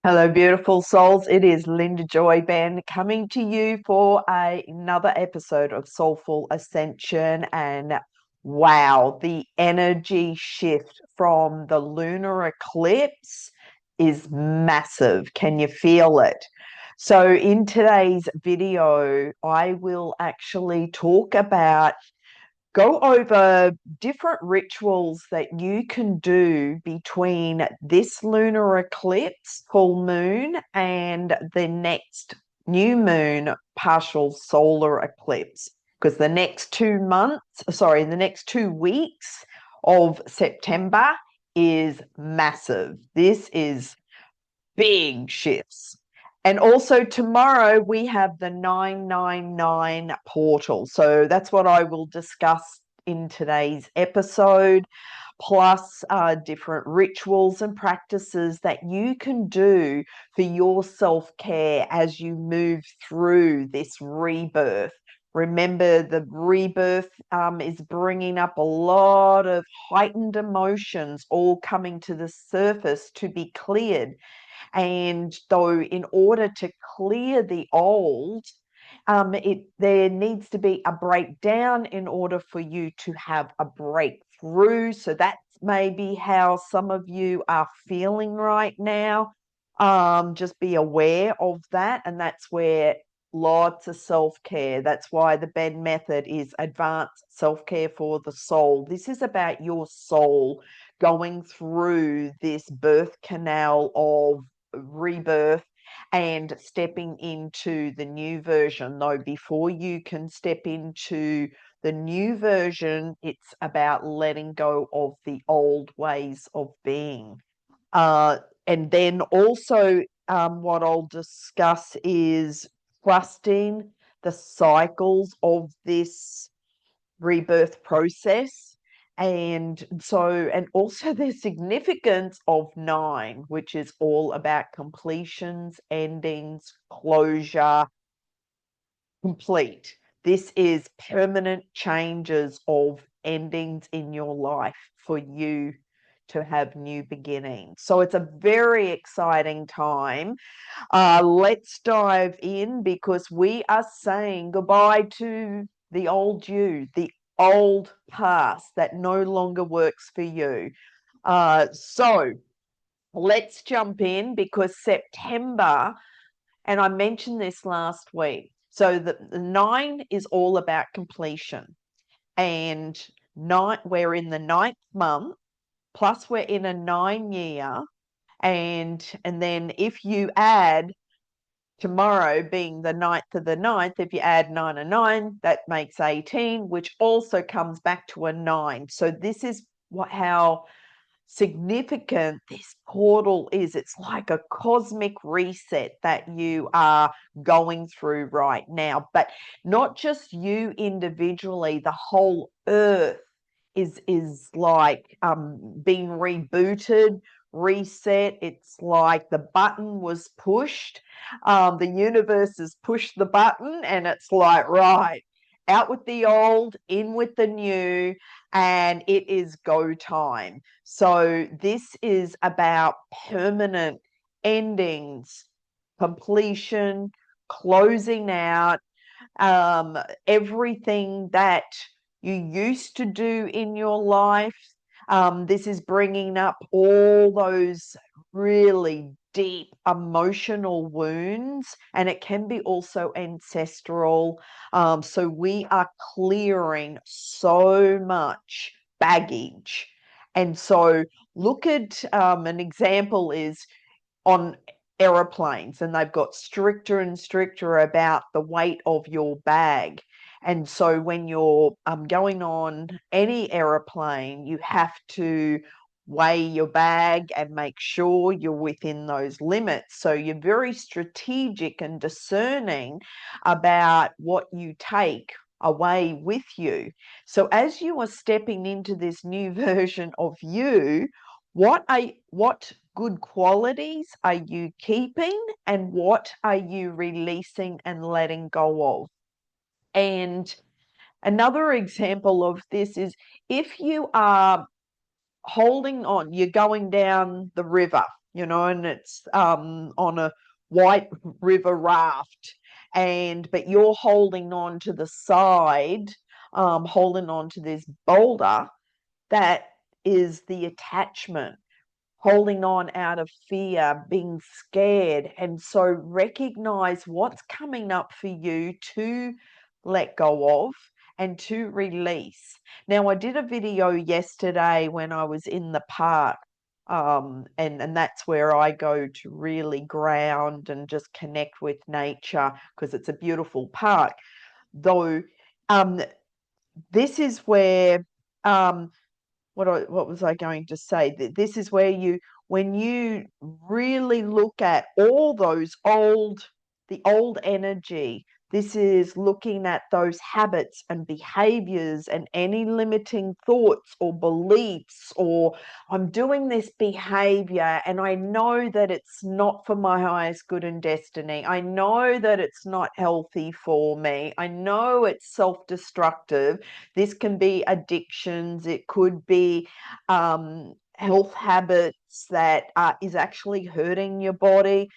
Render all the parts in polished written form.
Hello, beautiful souls. It is Linda Joy Ben coming to you for another episode of Soulful Ascension. And wow, the energy shift from the lunar eclipse is massive. Can you feel it? So, in today's video, I will actually talk about go over different rituals that you can do between this lunar eclipse, full moon, and the next new moon, partial solar eclipse. Because the next 2 weeks of September is massive. This is big shifts. And also tomorrow we have the 999 portal. So that's what I will discuss in today's episode, plus different rituals and practices that you can do for your self-care as you move through this rebirth. Remember, the rebirth is bringing up a lot of heightened emotions all coming to the surface to be cleared. And though, in order to clear the old, there needs to be a breakdown in order for you to have a breakthrough. So that's maybe how some of you are feeling right now. Just be aware of that, and that's where lots of self-care. That's why the Ben method is advanced self-care for the soul. This is about your soul going through this birth canal of rebirth and stepping into the new version. Though before you can step into the new version, it's about letting go of the old ways of being. Uh, and then also, what I'll discuss is trusting the cycles of this rebirth process. And also the significance of nine, which is all about completions, endings, closure, complete. This is permanent changes of endings in your life for you to have new beginnings. So it's a very exciting time. Let's dive in because we are saying goodbye to the old you, the old past that no longer works for you. So let's jump in because September, and I mentioned this last week. So the nine is all about completion, and we're in the ninth month, plus we're in a 9 year, and then if you add tomorrow being the ninth of the ninth, if you add 9 and 9, that makes 18, which also comes back to a 9. So this is how significant this portal is. It's like a cosmic reset that you are going through right now, but not just you individually, the whole earth is like being rebooted, reset. It's like the button was pushed. The universe has pushed the button, and it's like, right, out with the old, in with the new, and it is go time. So this is about permanent endings, completion, closing out, everything that you used to do in your life. This is bringing up all those really deep emotional wounds, and it can be also ancestral. So we are clearing so much baggage. And so look at an example is on aeroplanes, and they've got stricter and stricter about the weight of your bag. And so when you're going on any aeroplane, you have to weigh your bag and make sure you're within those limits. So you're very strategic and discerning about what you take away with you. So as you are stepping into this new version of you, what good qualities are you keeping, and what are you releasing and letting go of? And another example of this is if you are holding on, you're going down the river. and it's on a white river raft, but you're holding on to the side, holding on to this boulder that is the attachment, holding on out of fear, being scared. And so recognize what's coming up for you to let go of and to release. Now, I did a video yesterday when I was in the park. And that's where I go to really ground and just connect with nature because it's a beautiful park. Though um, this is where what was I going to say? This is where when you really look at all the old energy, this is looking at those habits and behaviors and any limiting thoughts or beliefs, or I'm doing this behavior and I know that it's not for my highest good and destiny. I know that it's not healthy for me. I know it's self-destructive. This can be addictions. It could be health habits that is actually hurting your body.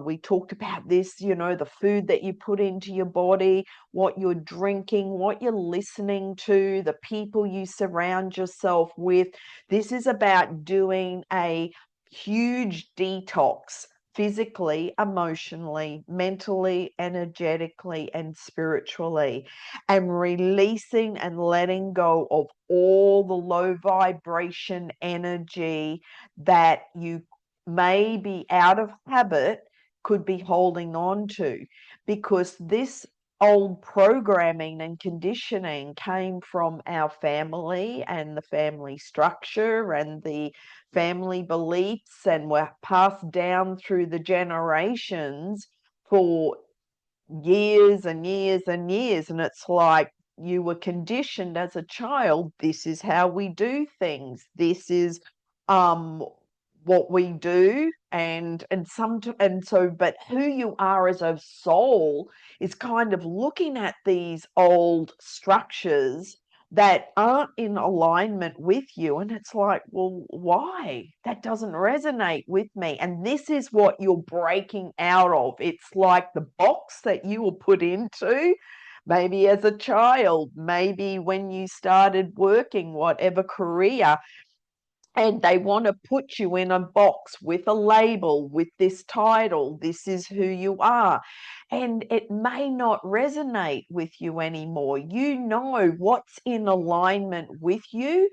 We talked about this, the food that you put into your body, what you're drinking, what you're listening to, the people you surround yourself with. This is about doing a huge detox physically, emotionally, mentally, energetically, and spiritually, and releasing and letting go of all the low vibration energy that you may be out of habit could be holding on to, because this old programming and conditioning came from our family and the family structure and the family beliefs, and were passed down through the generations for years and years and years. And it's like you were conditioned as a child, this is how we do things, this is um what we do. And but who you are as a soul is kind of looking at these old structures that aren't in alignment with you, and it's like, well, why? That doesn't resonate with me. And this is what you're breaking out of. It's like the box that you were put into, maybe as a child, maybe when you started working whatever career, and they want to put you in a box with a label, with this title, this is who you are. And it may not resonate with you anymore. You know what's in alignment with you,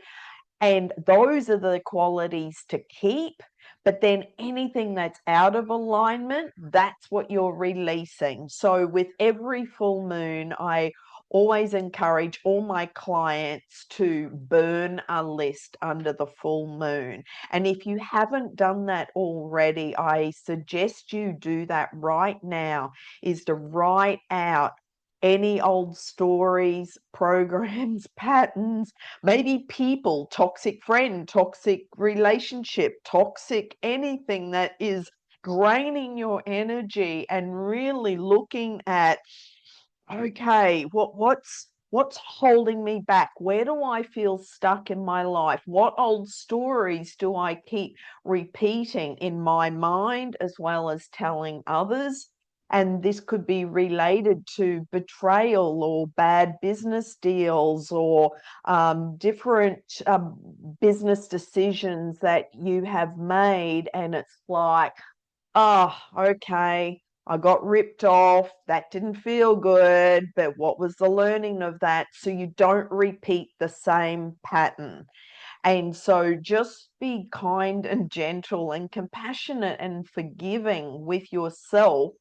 and those are the qualities to keep. But then anything that's out of alignment, that's what you're releasing. So with every full moon, I always encourage all my clients to burn a list under the full moon. And if you haven't done that already, I suggest you do that right now, is to write out any old stories, programs, patterns, maybe people, toxic friend, toxic relationship, toxic anything that is draining your energy, and really looking at, okay, what's holding me back? Where do I feel stuck in my life? What old stories do I keep repeating in my mind as well as telling others? And this could be related to betrayal or bad business deals, or different business decisions that you have made. And it's like, oh, okay, I got ripped off. That didn't feel good, but what was the learning of that? So you don't repeat the same pattern. And so just be kind and gentle and compassionate and forgiving with yourself,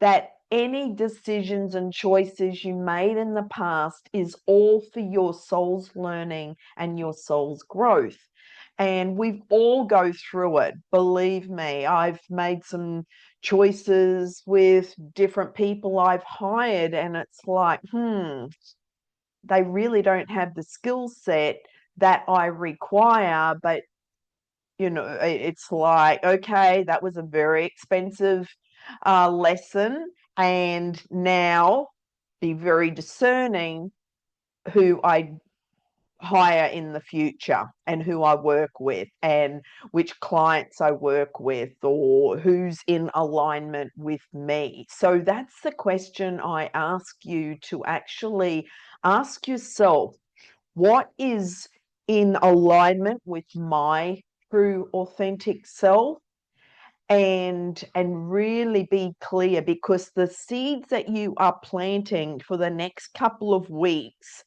that any decisions and choices you made in the past is all for your soul's learning and your soul's growth. And we've all go through it. Believe me, I've made some choices with different people I've hired, and it's like, they really don't have the skill set that I require. But it's like, okay, that was a very expensive lesson, and now be very discerning who I hire in the future, and who I work with, and which clients I work with, or who's in alignment with me. So that's the question I ask you to actually ask yourself: what is in alignment with my true authentic self? And really be clear, because the seeds that you are planting for the next couple of weeks,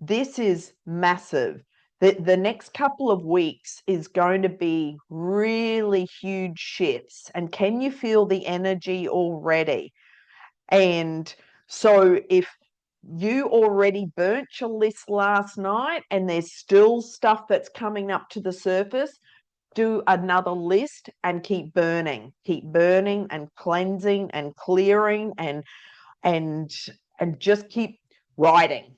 this is massive. The next couple of weeks is going to be really huge shifts. And can you feel the energy already? And so if you already burnt your list last night and there's still stuff that's coming up to the surface, do another list and keep burning and cleansing and clearing, and and just keep writing,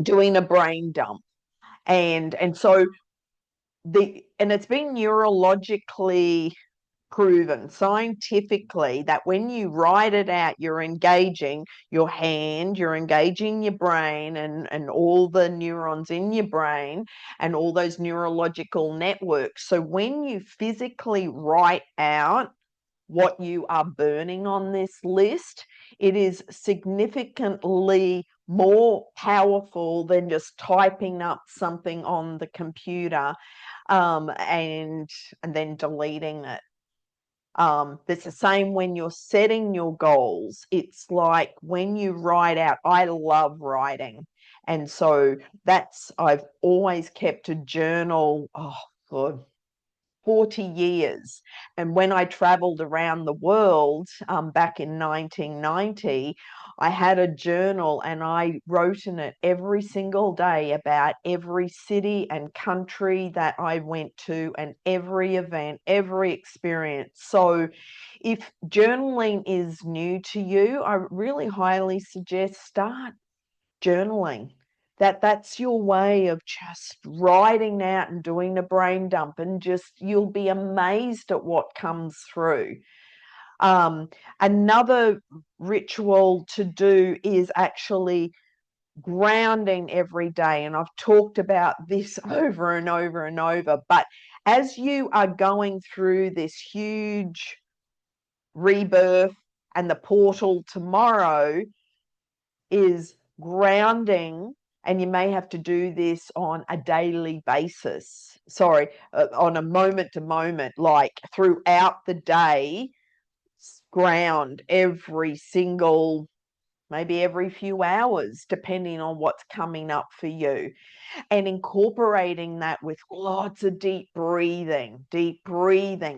doing a brain dump. And so it's been neurologically proven scientifically that when you write it out, you're engaging your hand, you're engaging your brain, and all the neurons in your brain and all those neurological networks. So when you physically write out what you are burning on this list, it is significantly more powerful than just typing up something on the computer, and then deleting it. It's the same when you're setting your goals. It's like when you write out, I love writing. And so I've always kept a journal, for 40 years. And when I traveled around the world, back in 1990, I had a journal and I wrote in it every single day about every city and country that I went to, and every event, every experience. So if journaling is new to you, I really highly suggest start journaling. That's your way of just writing out and doing a brain dump, and just you'll be amazed at what comes through. Another ritual to do is actually grounding every day, and I've talked about this over and over and over. But as you are going through this huge rebirth, and the portal tomorrow is grounding, and you may have to do this on a daily basis. Sorry, on a moment to moment, like throughout the day, ground every single, maybe every few hours, depending on what's coming up for you, and incorporating that with lots of deep breathing.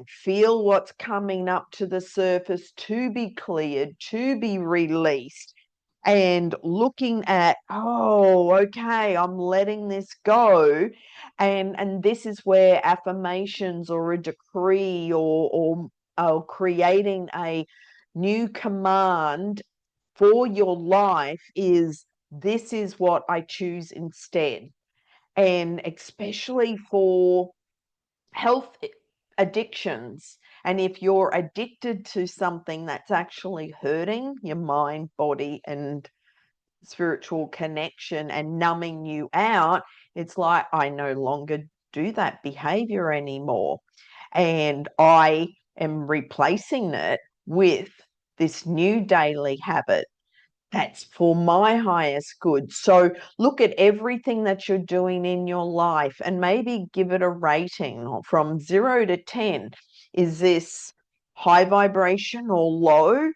Feel what's coming up to the surface to be cleared, to be released, and looking at, oh, okay, I'm letting this go. And this is where affirmations or a decree, or creating a new command for your life is, this is what I choose instead. And especially for health addictions, and if you're addicted to something that's actually hurting your mind, body, and spiritual connection, and numbing you out, it's like, I no longer do that behavior anymore, and I am replacing it with this new daily habit that's for my highest good. So look at everything that you're doing in your life and maybe give it a rating from 0 to 10. Is this high vibration or low?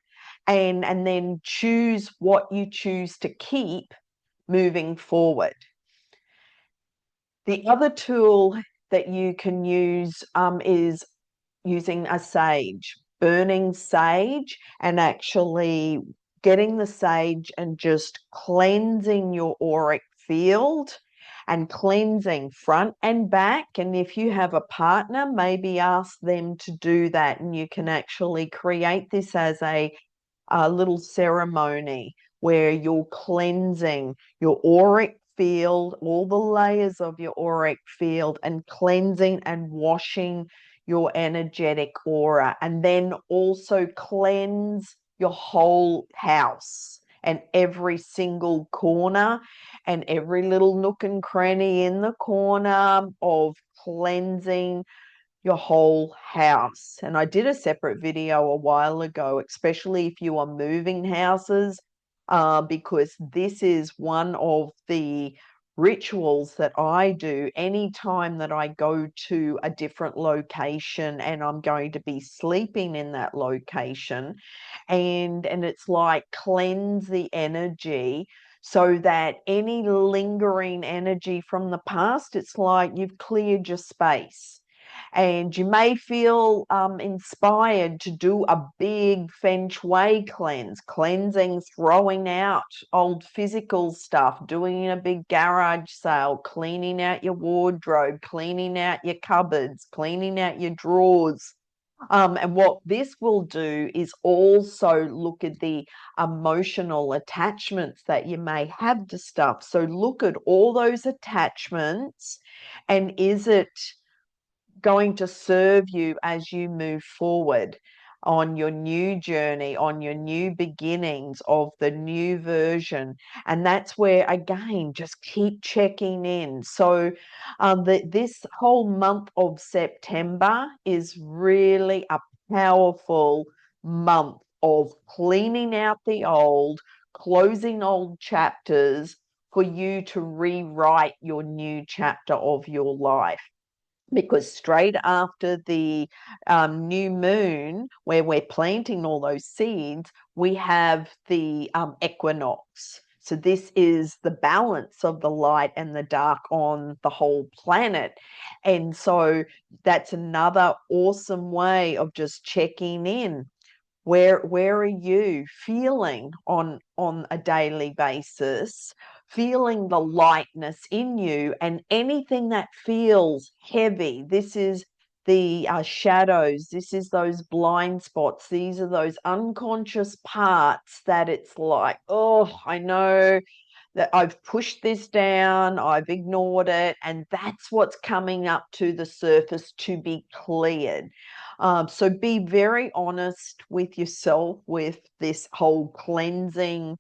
And then choose what you choose to keep moving forward. The other tool that you can use is using a sage, burning sage, and actually getting the sage and just cleansing your auric field, and cleansing front and back. And if you have a partner, maybe ask them to do that, and you can actually create this as a little ceremony where you're cleansing your auric field, all the layers of your auric field, and cleansing and washing your energetic aura. And then also cleanse your whole house and every single corner and every little nook and cranny in the corner of cleansing your whole house. And I did a separate video a while ago, especially if you are moving houses, because this is one of the rituals that I do anytime that I go to a different location and I'm going to be sleeping in that location. And it's like cleanse the energy so that any lingering energy from the past, it's like you've cleared your space. And you may feel inspired to do a big feng shui cleanse, cleansing, throwing out old physical stuff, doing a big garage sale, cleaning out your wardrobe, cleaning out your cupboards, cleaning out your drawers. And what this will do is also look at the emotional attachments that you may have to stuff. So look at all those attachments, and is it going to serve you as you move forward on your new journey, on your new beginnings of the new version. And that's where, again, just keep checking in. So this whole month of September is really a powerful month of cleaning out the old, closing old chapters for you to rewrite your new chapter of your life. Because straight after the new moon, where we're planting all those seeds, we have the equinox. So this is the balance of the light and the dark on the whole planet. And so that's another awesome way of just checking in. Where are you feeling on a daily basis, feeling the lightness in you, and anything that feels heavy? This is the shadows, this is those blind spots, these are those unconscious parts that it's like, oh, I know that I've pushed this down, I've ignored it, and that's what's coming up to the surface to be cleared. So be very honest with yourself with this whole cleansing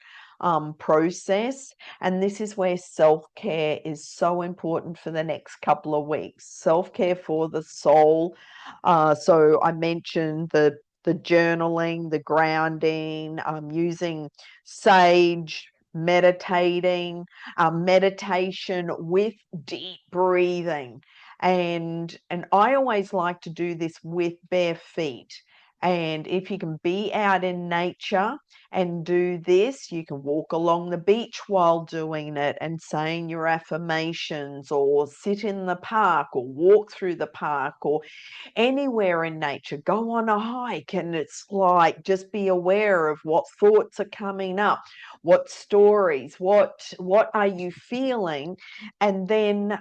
process. And this is where self-care is so important for the next couple of weeks. Self-care for the soul. So I mentioned the journaling, the grounding, using sage, meditating, meditation with deep breathing. And I always like to do this with bare feet. And if you can be out in nature and do this, you can walk along the beach while doing it and saying your affirmations, or sit in the park, or walk through the park, or anywhere in nature. Go on a hike, and it's like, just be aware of what thoughts are coming up, what stories, what are you feeling, and then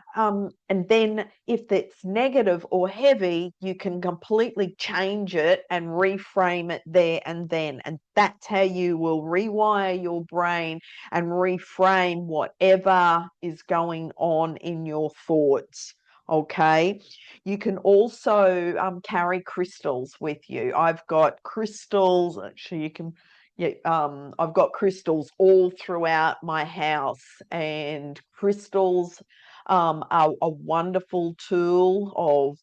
if it's negative or heavy, you can completely change it and reframe it there and then. And that's how you will rewire your brain and reframe whatever is going on in your thoughts. Okay. You can also carry crystals with you. I've got crystals. Actually, you can. Yeah, I've got crystals all throughout my house, and crystals are a wonderful tool of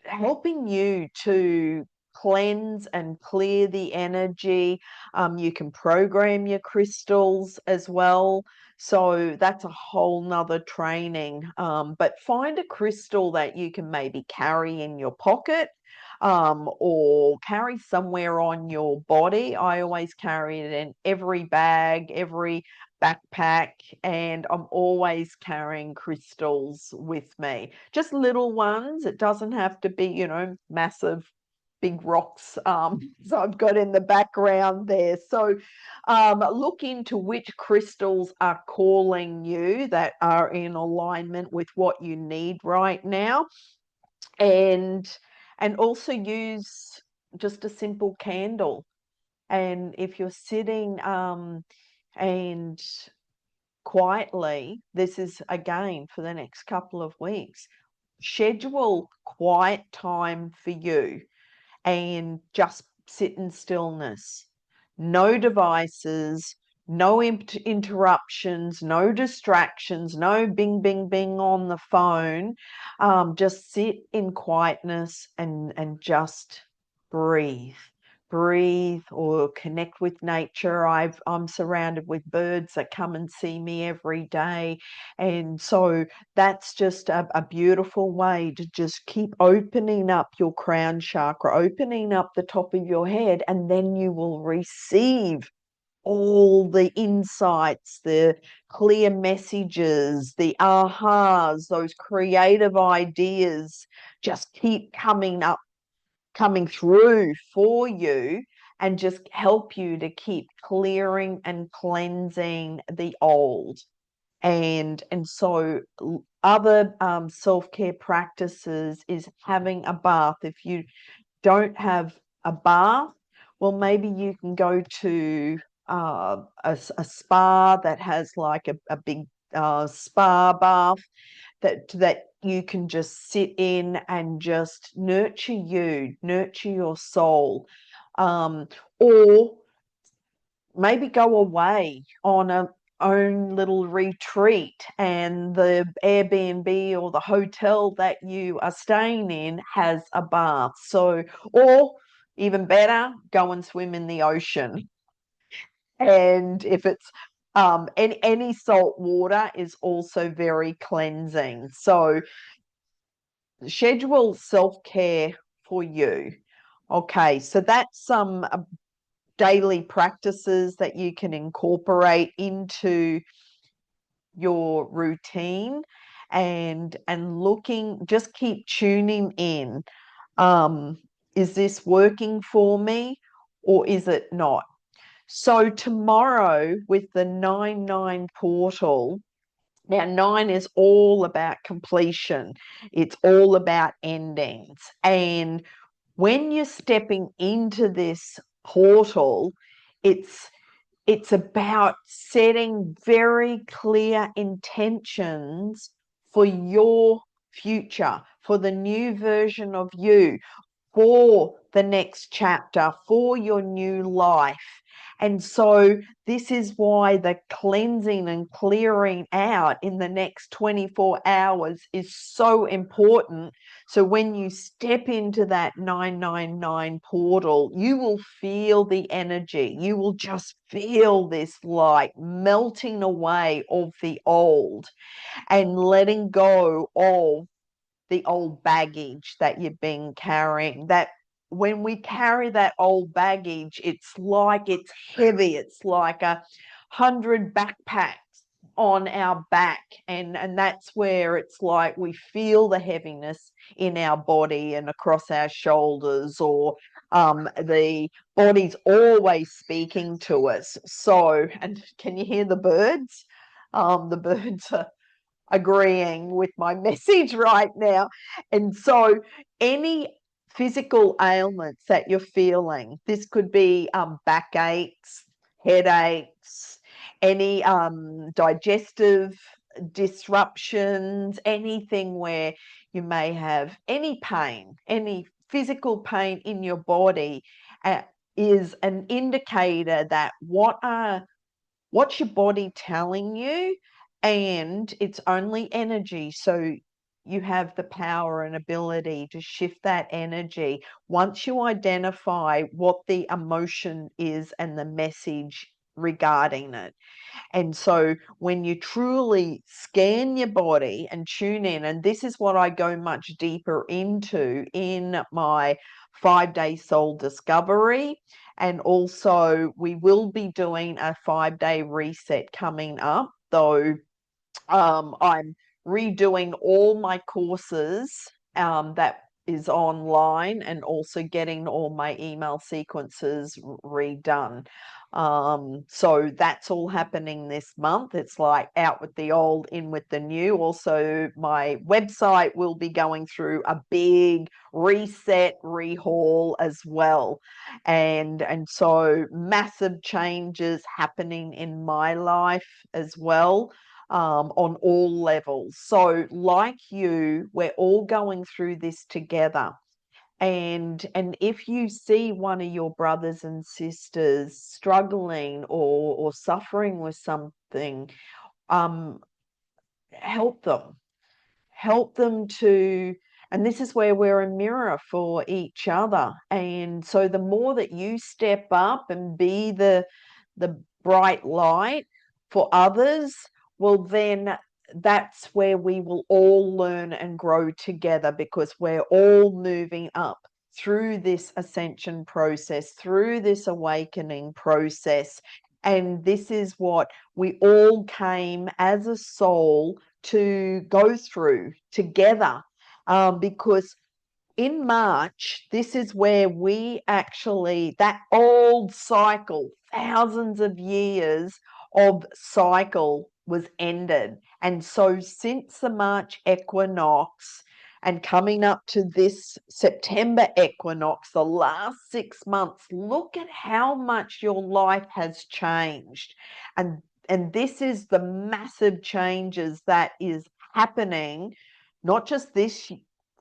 helping you to cleanse and clear the energy. You can program your crystals as well. So that's a whole nother training. But find a crystal that you can maybe carry in your pocket, or carry somewhere on your body. I always carry it in every bag, every backpack, and I'm always carrying crystals with me. Just little ones. It doesn't have to be, massive big rocks. So I've got in the background there. So look into which crystals are calling you, that are in alignment with what you need right now. And also use just a simple candle. And if you're sitting and quietly, this is again for the next couple of weeks, schedule quiet time for you and just sit in stillness. no devices, no interruptions, no distractions, no bing, bing, bing on the phone. Just sit in quietness and just breathe. Breathe or connect with nature. I'm surrounded with birds that come and see me every day. And so that's just a beautiful way to just keep opening up your crown chakra, opening up the top of your head, and then you will receive all the insights, the clear messages, the ahas, those creative ideas just keep coming up, coming through for you, and just help you to keep clearing and cleansing the old. And so other self-care practices is having a bath. If you don't have a bath, well, maybe you can go to a spa that has like a big spa bath that you can just sit in and just nurture you, nurture your soul. Or maybe go away on a own little retreat, and the Airbnb or the hotel that you are staying in has a bath. So, or even better, go and swim in the ocean. And if it's any salt water is also very cleansing. So schedule self-care for you. Okay, so that's some daily practices that you can incorporate into your routine, and looking, just keep tuning in. um is this working for me or is it not? So tomorrow with the 9-9 portal, now 9 is all about completion, it's all about endings. And when you're stepping into this portal, it's it's about setting very clear intentions for your future, for the new version of you, for the next chapter, for your new life. And so this is why the cleansing and clearing out in the next 24 hours is so important. So when you step into that 999 portal, you will feel the energy. You will just feel this like melting away of the old and letting go of the old baggage that you've been carrying. That when we carry that old baggage, it's like it's heavy. It's like 100 backpacks on our back, and that's where it's like we feel the heaviness in our body and across our shoulders, or the body's always speaking to us. So, and can you hear the birds? The birds are agreeing with my message right now. And so, any physical ailments that you're feeling, this could be backaches, headaches, any digestive disruptions, anything where you may have any pain, any physical pain in your body, is an indicator that what's your body telling you? And it's only energy. So you have the power and ability to shift that energy once you identify what the emotion is and the message regarding it. And so when you truly scan your body and tune in, and this is what I go much deeper into in my 5-day soul discovery. And also we will be doing a 5-day reset coming up, though I'm redoing all my courses that is online, and also getting all my email sequences redone. So that's all happening this month. It's like out with the old, in with the new. Also, my website will be going through a big reset, rehaul as well. And so massive changes happening in my life as well, on all levels. So, like you, we're all going through this together. And if you see one of your brothers and sisters struggling or suffering with something, um, help them. Help them to, and this is where we're a mirror for each other. And so the more that you step up and be the bright light for others, well, then that's where we will all learn and grow together, because we're all moving up through this ascension process, through this awakening process. And this is what we all came as a soul to go through together, because in March, this is where we actually, that old cycle, thousands of years of cycle was ended. And so since the March equinox and coming up to this September equinox, the last 6 months, look at how much your life has changed. And this is the massive changes that is happening, not just this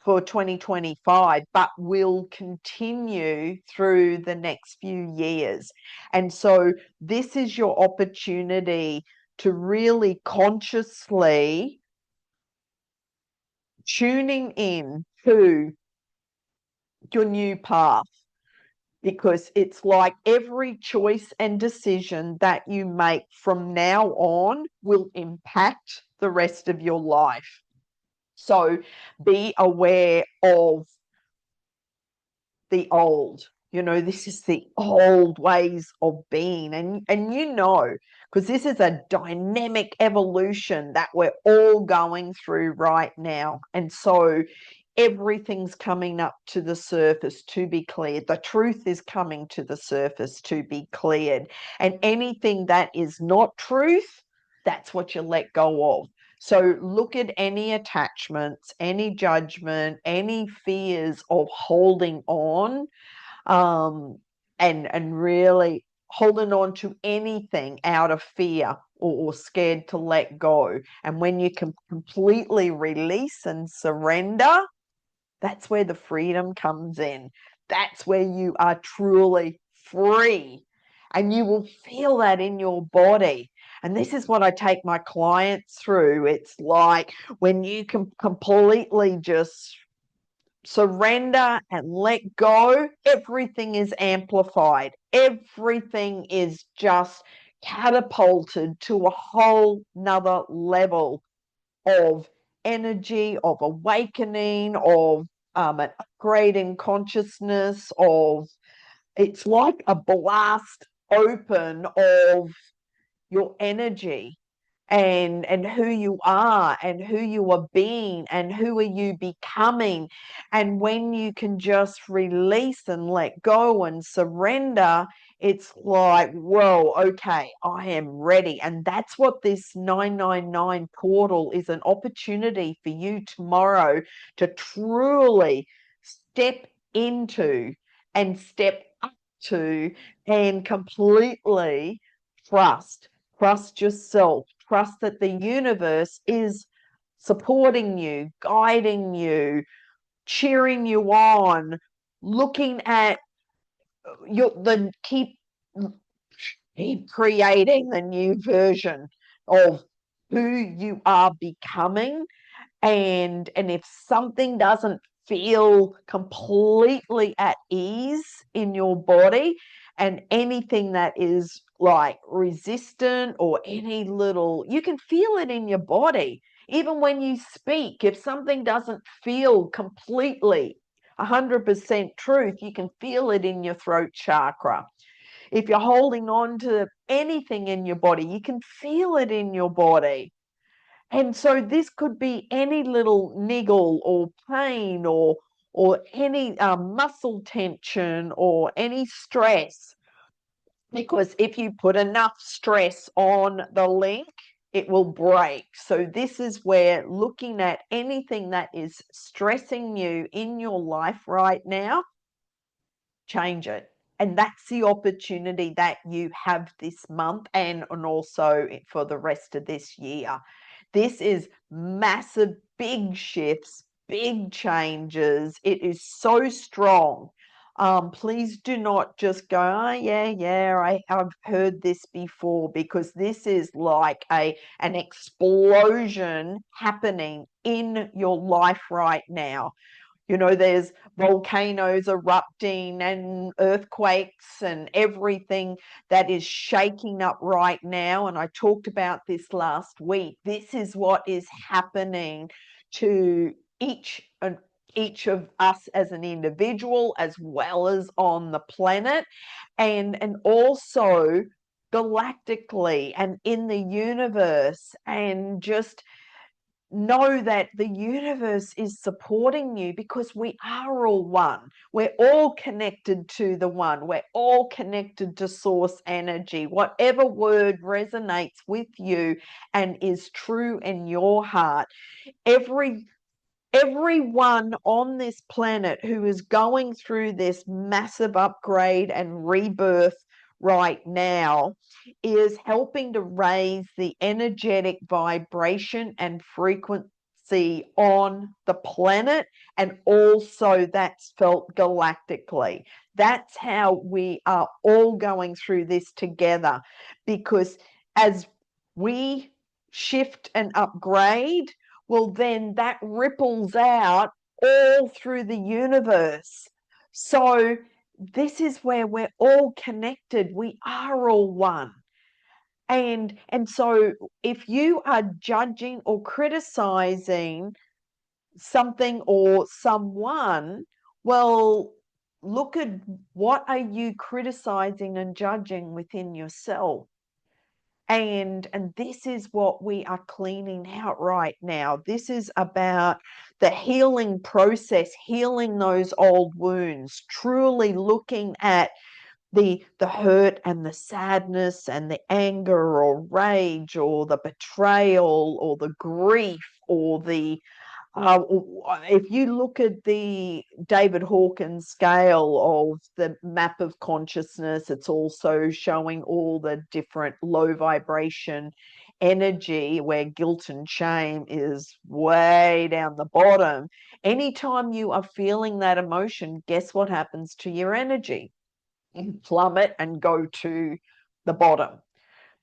for 2025, but will continue through the next few years. And so this is your opportunity to really consciously tuning in to your new path, because it's like every choice and decision that you make from now on will impact the rest of your life. So be aware of the old. This is the old ways of being. And because this is a dynamic evolution that we're all going through right now. And so everything's coming up to the surface to be cleared. The truth is coming to the surface to be cleared. And anything that is not truth, that's what you let go of. So look at any attachments, any judgment, any fears of holding on, and really holding on to anything out of fear or scared to let go. And when you can completely release and surrender, that's where the freedom comes in. That's where you are truly free. And you will feel that in your body. And this is what I take my clients through. It's like when you can completely just surrender and let go, everything is amplified. Everything is just catapulted to a whole nother level of energy, of awakening, of an upgrade in consciousness, it's like a blast open of your energy and who you are and who you are being and who are you becoming. And when you can just release and let go and surrender, it's like, whoa, okay, I am ready. And that's what this 999 portal is, an opportunity for you tomorrow to truly step into and step up to and completely trust. Trust yourself. Trust that the universe is supporting you, guiding you, cheering you on, looking at keep creating the new version of who you are becoming. And if something doesn't feel completely at ease in your body, and anything that is like resistant or any little, you can feel it in your body. Even when you speak, if something doesn't feel completely 100% truth, you can feel it in your throat chakra. If you're holding on to anything in your body, you can feel it in your body. And so this could be any little niggle or pain or any muscle tension or any stress. Because if you put enough stress on the link, it will break. So this is where looking at anything that is stressing you in your life right now, change it. And that's the opportunity that you have this month and also for the rest of this year. This is massive, big shifts big changes. It is so strong. Please do not just go, oh, yeah, I've heard this before, because this is like an explosion happening in your life right now. You know, there's volcanoes erupting and earthquakes and everything that is shaking up right now. And I talked about this last week. This is what is happening to each of us as an individual, as well as on the planet, and also galactically and in the universe. And just know that the universe is supporting you, because we are all one. We're all connected to the one. We're all connected to source energy. Whatever word resonates with you and is true in your heart, everyone on this planet who is going through this massive upgrade and rebirth right now is helping to raise the energetic vibration and frequency on the planet, and also that's felt galactically. That's how we are all going through this together, because as we shift and upgrade, well, then that ripples out all through the universe. So this is where we're all connected. We are all one. And so if you are judging or criticizing something or someone, well, look at what are you criticizing and judging within yourself. And this is what we are cleaning out right now. This is about the healing process, healing those old wounds, truly looking at the hurt and the sadness and the anger or rage or the betrayal or the grief or the if you look at the David Hawkins scale of the map of consciousness, it's also showing all the different low vibration energy, where guilt and shame is way down the bottom. Anytime you are feeling that emotion, guess what happens to your energy? You plummet and go to the bottom.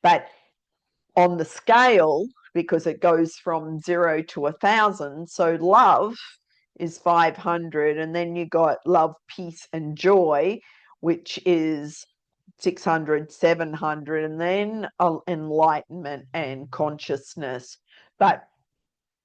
But on the scale, because it goes from 0 to 1,000, so love is 500, and then you got love, peace, and joy, which is 600, 700, and then enlightenment and consciousness. But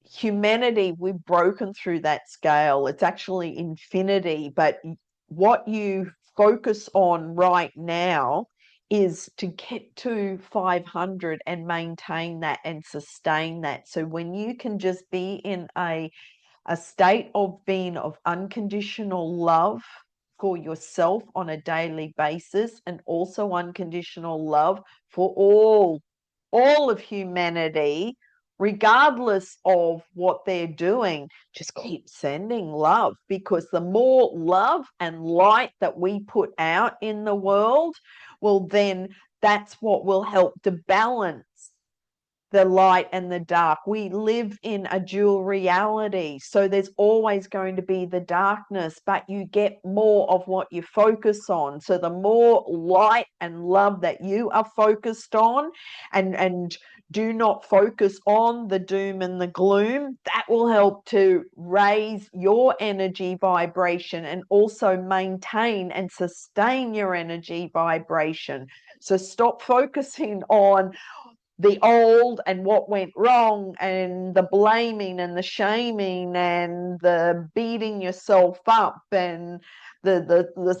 humanity, we've broken through that scale. It's actually infinity. But what you focus on right now is to get to 500 and maintain that and sustain that. So when you can just be in a state of being of unconditional love for yourself on a daily basis, and also unconditional love for all of humanity, regardless of what they're doing, just keep sending love, because the more love and light that we put out in the world, well, then that's what will help to balance the light and the dark. We live in a dual reality. So there's always going to be the darkness, but you get more of what you focus on. So the more light and love that you are focused on, and do not focus on the doom and the gloom, that will help to raise your energy vibration and also maintain and sustain your energy vibration. So stop focusing on the old and what went wrong and the blaming and the shaming and the beating yourself up and the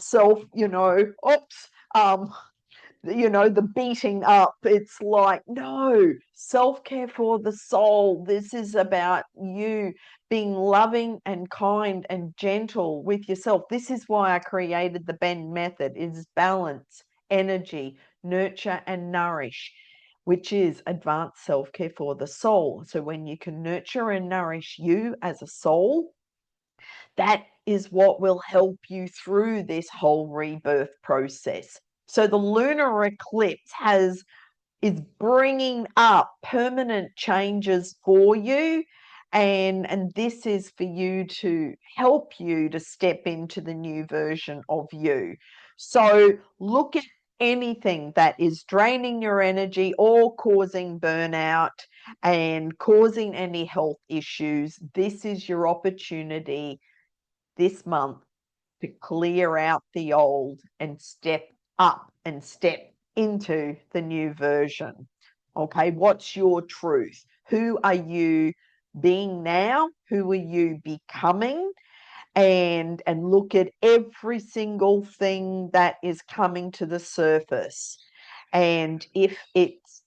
self, the beating up. It's like, no, self-care for the soul. This is about you being loving and kind and gentle with yourself. This is why I created the bend method. Is balance, energy, nurture and nourish, which is advanced self-care for the soul. So when you can nurture and nourish you as a soul, that is what will help you through this whole rebirth process. So the lunar eclipse is bringing up permanent changes for you, And this is for you to help you to step into the new version of you. So look at anything that is draining your energy or causing burnout and causing any health issues. This is your opportunity this month to clear out the old and step up and step into the new version. Okay, what's your truth? Who are you being now? Who are you becoming? And look at every single thing that is coming to the surface. And if it's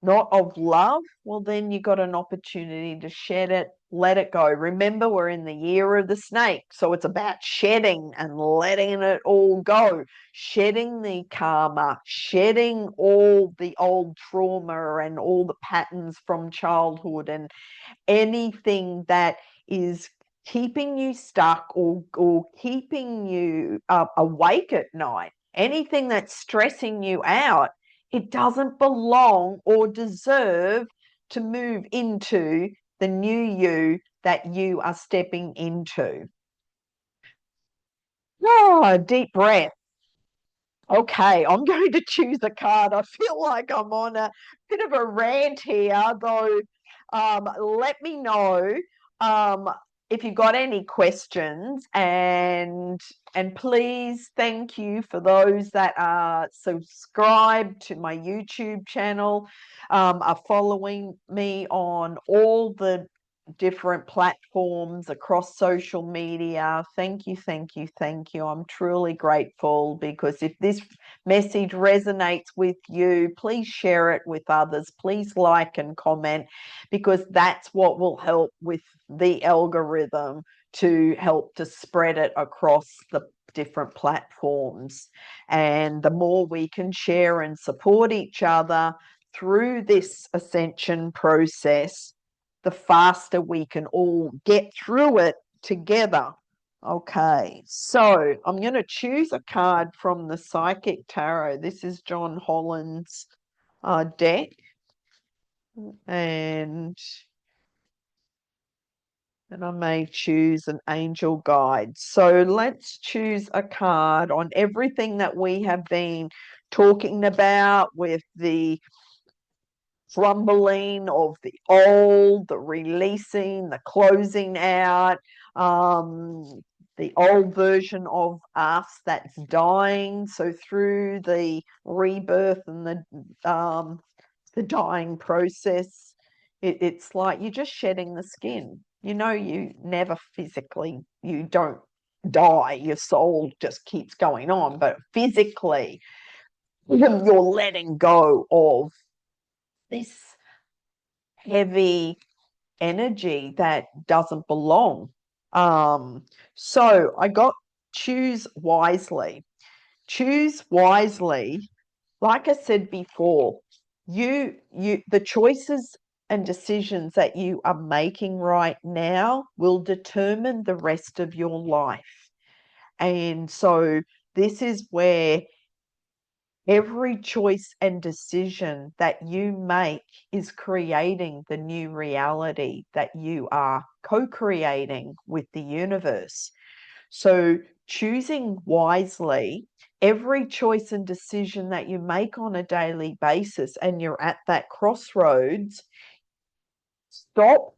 not of love, well, then you got an opportunity to shed it, let it go. Remember, we're in the year of the snake, so it's about shedding and letting it all go, shedding the karma, shedding all the old trauma and all the patterns from childhood and anything that is keeping you stuck or keeping you awake at night, anything that's stressing you out, it doesn't belong or deserve to move into the new you that you are stepping into. Oh, deep breath. Okay, I'm going to choose a card. I feel like I'm on a bit of a rant here, though. Let me know um, if you've got any questions, and please, thank you for those that are subscribed to my YouTube channel, are following me on all the different platforms across social media. Thank you, thank you, thank you. I'm truly grateful, because if this message resonates with you, please share it with others. Please like and comment, because that's what will help with the algorithm to help to spread it across the different platforms. And the more we can share and support each other through this ascension process, the faster we can all get through it together. Okay, so I'm going to choose a card from the Psychic Tarot. This is John Holland's deck, and I may choose an angel guide. So let's choose a card on everything that we have been talking about, with the crumbling of the old, the releasing, the closing out, the old version of us that's dying. So through the rebirth and the dying process, it's like you're just shedding the skin. You know, you never physically, you don't die. Your soul just keeps going on, but physically, you're letting go of this heavy energy that doesn't belong. So I got choose wisely. Choose wisely. Like I said before, the choices and decisions that you are making right now will determine the rest of your life. And so this is where every choice and decision that you make is creating the new reality that you are co-creating with the universe. So choosing wisely, every choice and decision that you make on a daily basis, and you're at that crossroads, stop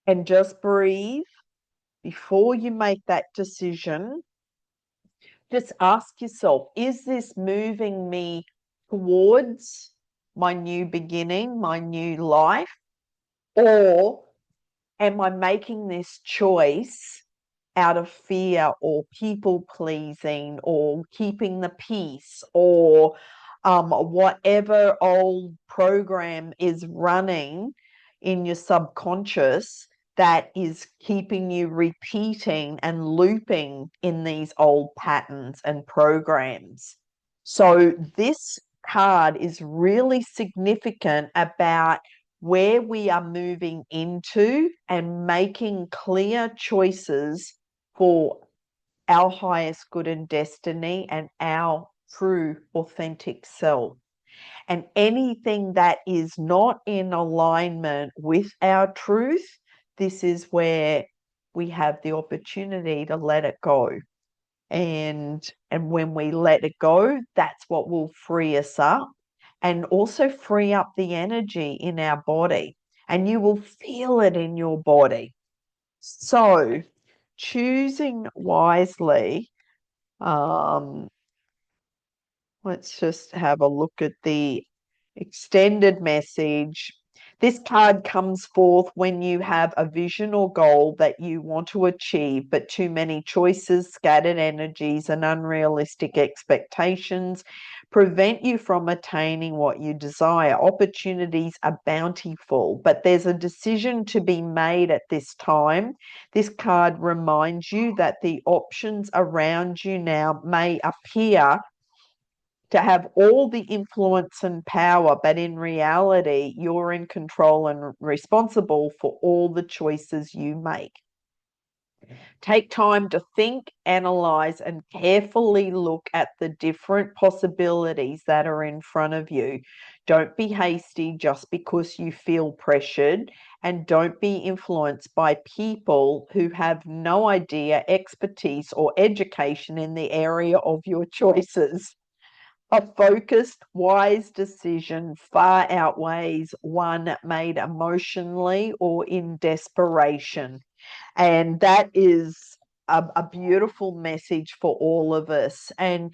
and just breathe before you make that decision. Just ask yourself, is this moving me towards my new beginning, my new life? Or am I making this choice out of fear or people pleasing or keeping the peace, or whatever old program is running in your subconscious that is keeping you repeating and looping in these old patterns and programs? So this card is really significant about where we are moving into and making clear choices for our highest good and destiny and our true authentic self. And anything that is not in alignment with our truth, this is where we have the opportunity to let it go. And when we let it go, that's what will free us up and also free up the energy in our body. And you will feel it in your body. So choosing wisely, um, let's just have a look at the extended message. This card comes forth when you have a vision or goal that you want to achieve, but too many choices, scattered energies, and unrealistic expectations prevent you from attaining what you desire. Opportunities are bountiful, but there's a decision to be made at this time. This card reminds you that the options around you now may appear to have all the influence and power, but in reality, you're in control and responsible for all the choices you make. Take time to think, analyze, and carefully look at the different possibilities that are in front of you. Don't be hasty just because you feel pressured, and don't be influenced by people who have no idea, expertise, or education in the area of your choices. A focused, wise decision far outweighs one made emotionally or in desperation. And that is a beautiful message for all of us. And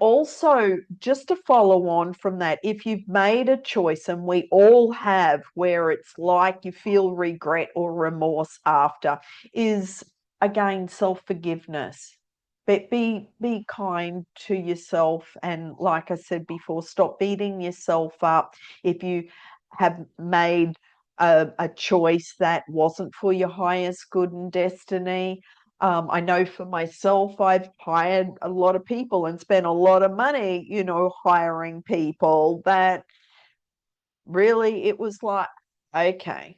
also, just to follow on from that, if you've made a choice, and we all have, where it's like you feel regret or remorse after, is again self-forgiveness. But be kind to yourself, and like I said before, stop beating yourself up if you have made a choice that wasn't for your highest good and destiny. I know for myself, I've hired a lot of people and spent a lot of money, hiring people that really it was like, okay,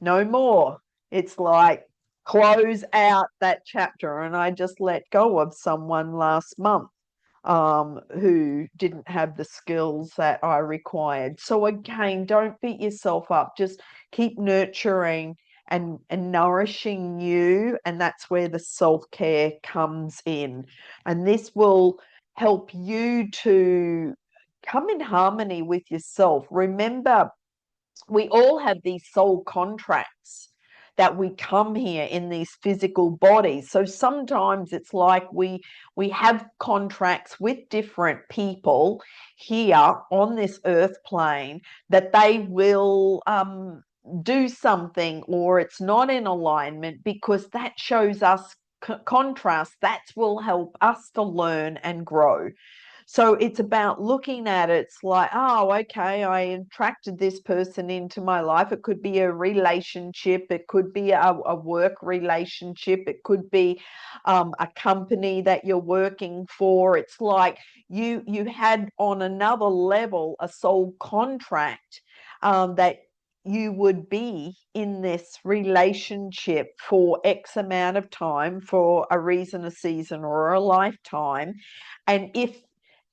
no more. It's like close out that chapter. And I just let go of someone last month who didn't have the skills that I required. So again, don't beat yourself up. Just keep nurturing and nourishing you. And that's where the self-care comes in. And this will help you to come in harmony with yourself. Remember, we all have these soul contracts that we come here in these physical bodies. So sometimes it's like we have contracts with different people here on this earth plane that they will do something, or it's not in alignment, because that shows us contrast. That will help us to learn and grow. So it's about looking at it. It's like, oh, okay, I attracted this person into my life. It could be a relationship. It could be a work relationship. It could be a company that you're working for. It's like you had on another level a soul contract that you would be in this relationship for X amount of time, for a reason, a season, or a lifetime. And if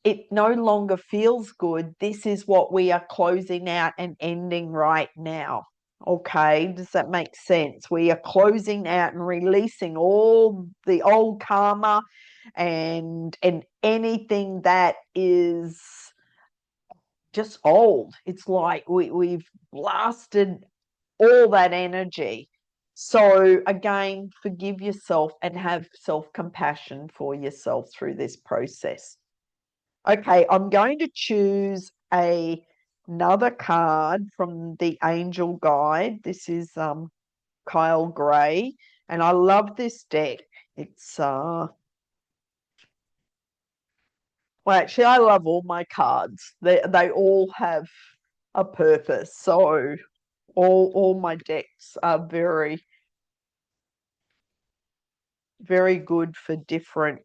it no longer feels good, this is what we are closing out and ending right now. Okay, does that make sense? We are closing out and releasing all the old karma and anything that is just old. It's like we've blasted all that energy. So again, forgive yourself and have self-compassion for yourself through this process. Okay, I'm going to choose another card from the Angel Guide. This is Kyle Gray, and I love this deck. It's well, actually, I love all my cards. They all have a purpose. So all my decks are very, very good for different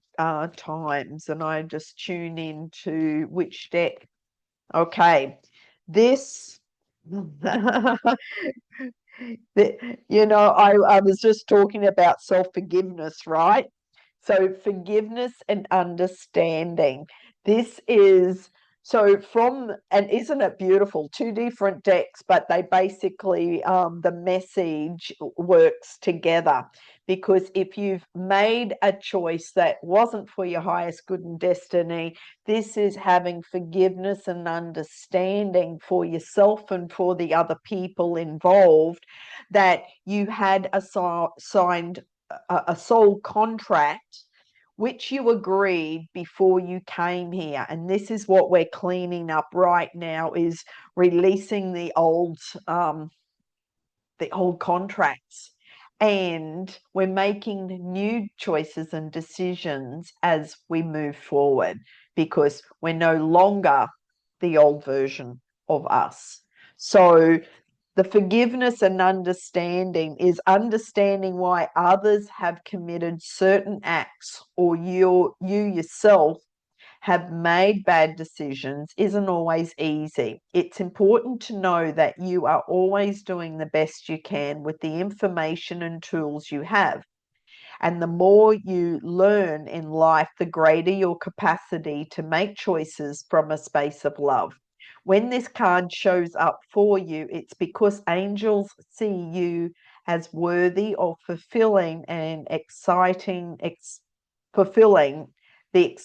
times, and I just tune into which deck. Okay, this, I was just talking about self-forgiveness, right? So forgiveness and understanding. This is So and isn't it beautiful? Two different decks, but they basically, the message works together. Because if you've made a choice that wasn't for your highest good and destiny, this is having forgiveness and understanding for yourself and for the other people involved, that you had signed a soul contract which you agreed before you came here. And this is what we're cleaning up right now, is releasing the old contracts. And we're making new choices and decisions as we move forward, because we're no longer the old version of us. So the forgiveness and understanding is understanding why others have committed certain acts, or you yourself have made bad decisions, isn't always easy. It's important to know that you are always doing the best you can with the information and tools you have. And the more you learn in life, the greater your capacity to make choices from a space of love. When this card shows up for you, it's because angels see you as worthy of fulfilling and fulfilling the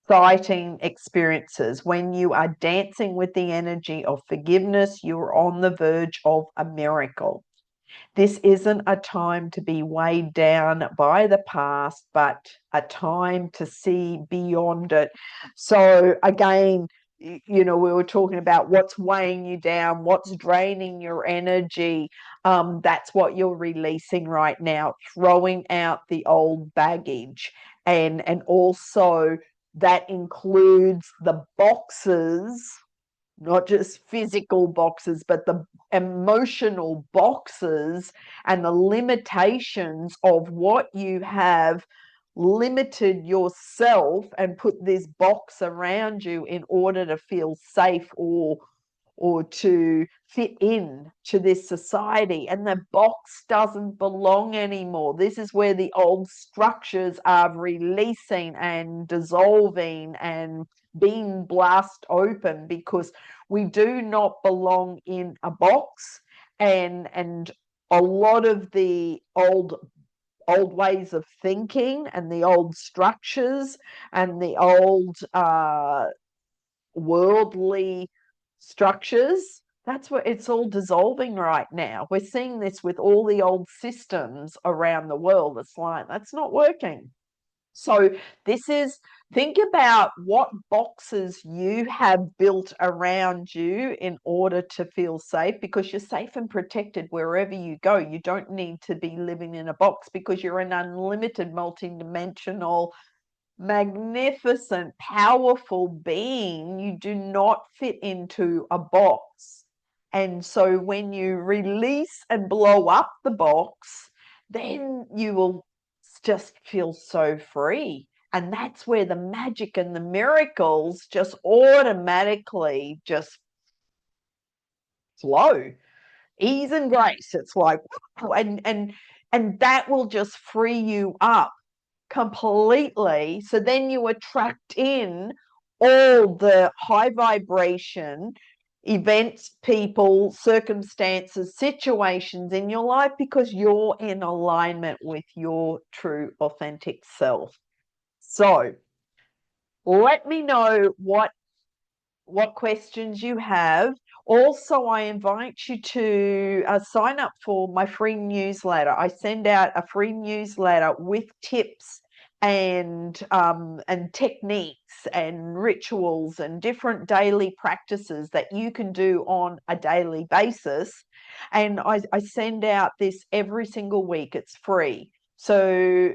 exciting experiences. When you are dancing with the energy of forgiveness, you're on the verge of a miracle. This isn't a time to be weighed down by the past, but a time to see beyond it. So again, we were talking about what's weighing you down, what's draining your energy. That's what you're releasing right now, throwing out the old baggage. And also that includes the boxes, not just physical boxes, but the emotional boxes and the limitations of what you have limited yourself and put this box around you in order to feel safe, or to fit in to this society. And the box doesn't belong anymore. This is where the old structures are releasing and dissolving and being blast open, because we do not belong in a box. And a lot of the old ways of thinking and the old structures and the old worldly structures, that's where it's all dissolving right now. We're seeing this with all the old systems around the world. It's like, that's not working. So think about what boxes you have built around you in order to feel safe, because you're safe and protected wherever you go. You don't need to be living in a box, because you're an unlimited, multidimensional, magnificent, powerful being. You do not fit into a box. And so when you release and blow up the box, then you will just feel so free. And that's where the magic and the miracles just automatically just flow. Ease and grace. It's like, and that will just free you up completely. So then you attract in all the high vibration events, people, circumstances, situations in your life, because you're in alignment with your true, authentic self. So let me know what questions you have. Also, I invite you to sign up for my free newsletter. I send out a free newsletter with tips and techniques and rituals and different daily practices that you can do on a daily basis. And I send out this every single week. It's free. So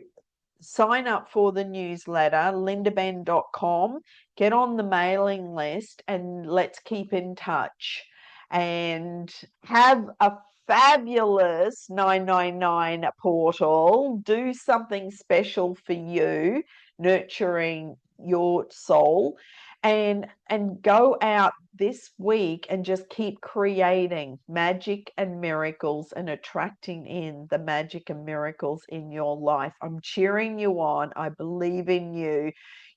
sign up for the newsletter, lindaben.com, get on the mailing list, and let's keep in touch. And have a fabulous 999 portal. Do something special for you, nurturing your soul. And go out this week and just keep creating magic and miracles and attracting in the magic and miracles in your life. I'm cheering you on. I believe in you.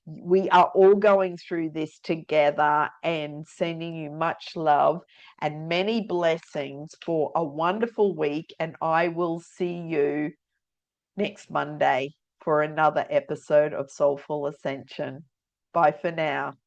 we are all going through this together, and sending you much love and many blessings for a wonderful week. And I will see you next Monday for another episode of Soulful Ascension. Bye for now.